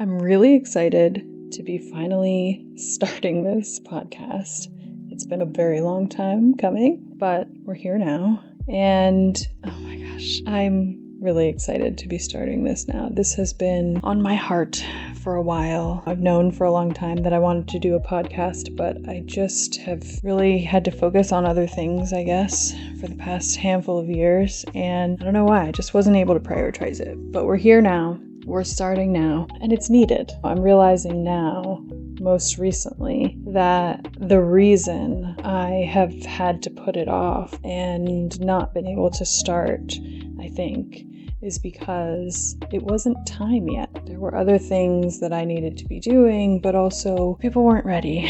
I'm really excited to be finally starting this podcast. It's been a very long time coming, but we're here now. And oh my gosh, I'm really excited to be starting this now. This has been on my heart for a while. I've known for a long time that I wanted to do a podcast, but I just have really had to focus on other things, I guess, for the past handful of years. And I don't know why, I just wasn't able to prioritize it. But we're here now. We're starting now, and it's needed. I'm realizing now, most recently, that the reason I have had to put it off and not been able to start, I think, is because it wasn't time yet. There were other things that I needed to be doing, but also people weren't ready.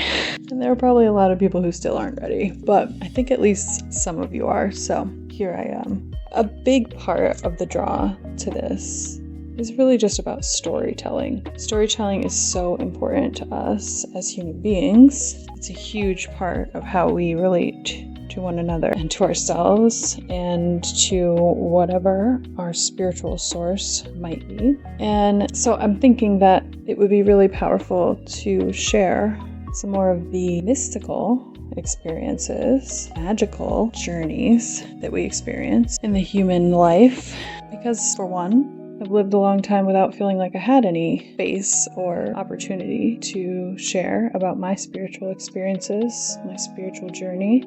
And there are probably a lot of people who still aren't ready, but I think at least some of you are, so here I am. A big part of the draw to this is really just about storytelling. Storytelling is so important to us as human beings. It's a huge part of how we relate to one another and to ourselves and to whatever our spiritual source might be. And so I'm thinking that it would be really powerful to share some more of the mystical experiences, magical journeys that we experience in the human life. Because for one, I've lived a long time without feeling like I had any space or opportunity to share about my spiritual experiences, my spiritual journey,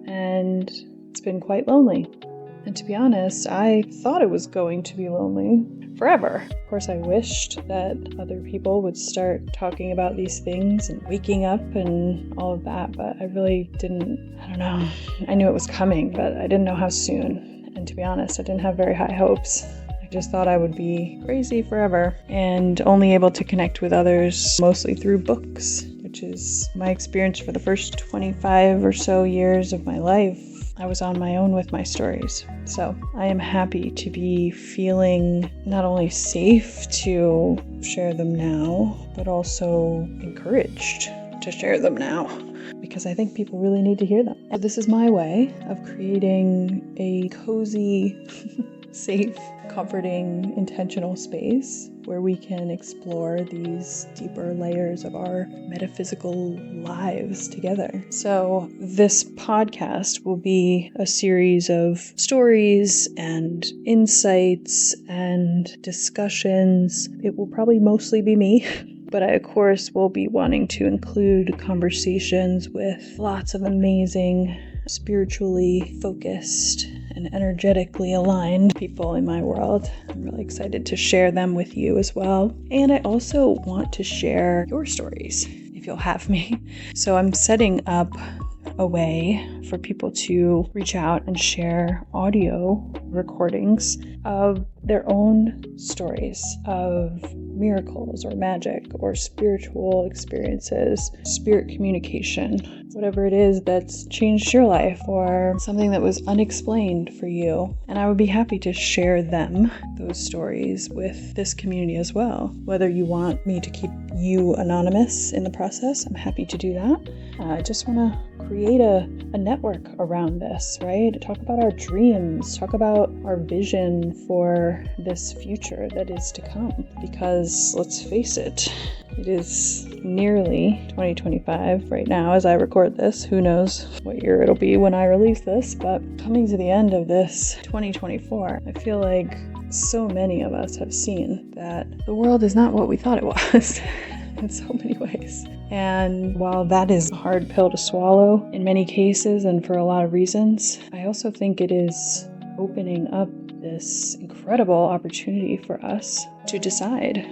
and it's been quite lonely. And to be honest, I thought it was going to be lonely forever. Of course, I wished that other people would start talking about these things and waking up and all of that, but I really didn't, I don't know. I knew it was coming, but I didn't know how soon. And to be honest, I didn't have very high hopes. Just thought I would be crazy forever and only able to connect with others mostly through books, which is my experience for the first 25 or so years of my life. I was on my own with my stories. So I am happy to be feeling not only safe to share them now, but also encouraged to share them now, because I think people really need to hear them. This is my way of creating a cozy, safe, comforting, intentional space where we can explore these deeper layers of our metaphysical lives together. So this podcast will be a series of stories and insights and discussions. It will probably mostly be me. But I, of course, will be wanting to include conversations with lots of amazing, spiritually focused and energetically aligned people in my world. I'm really excited to share them with you as well. And I also want to share your stories, if you'll have me. So I'm setting up a way for people to reach out and share audio recordings of their own stories of miracles or magic or spiritual experiences, spirit communication, whatever it is that's changed your life or something that was unexplained for you. And I would be happy to share them, those stories, with this community as well. Whether you want me to keep you anonymous in the process, I'm happy to do that. I just want to create a network around this, right? Talk about our dreams, talk about our vision for this future that is to come. Because let's face it, it is nearly 2025 right now as I record this. Who knows what year it'll be when I release this, but coming to the end of this 2024, I feel like so many of us have seen that the world is not what we thought it was in so many ways. And while that is a hard pill to swallow in many cases and for a lot of reasons, I also think it is opening up this incredible opportunity for us to decide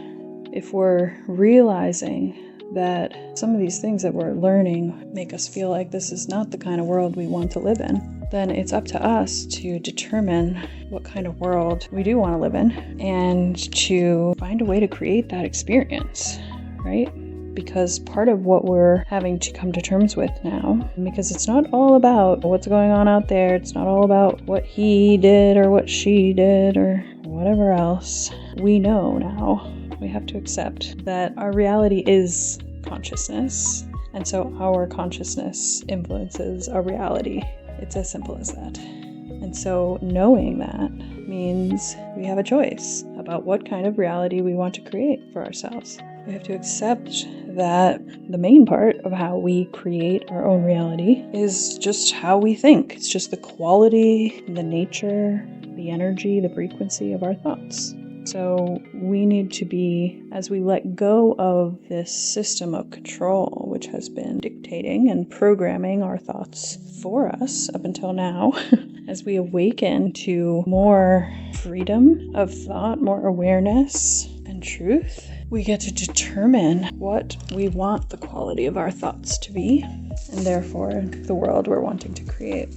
if we're realizing that some of these things that we're learning make us feel like this is not the kind of world we want to live in. Then it's up to us to determine what kind of world we do want to live in and to find a way to create that experience, right? Because part of what we're having to come to terms with now, because it's not all about what's going on out there, it's not all about what he did or what she did or whatever else. We know now, we have to accept that our reality is consciousness, and so our consciousness influences our reality. It's as simple as that. And so knowing that means we have a choice about what kind of reality we want to create for ourselves. We have to accept that the main part of how we create our own reality is just how we think. It's just the quality, the nature, the energy, the frequency of our thoughts. So we need to be, as we let go of this system of control, which has been dictating and programming our thoughts for us up until now, as we awaken to more freedom of thought, more awareness and truth, we get to determine what we want the quality of our thoughts to be, and therefore the world we're wanting to create.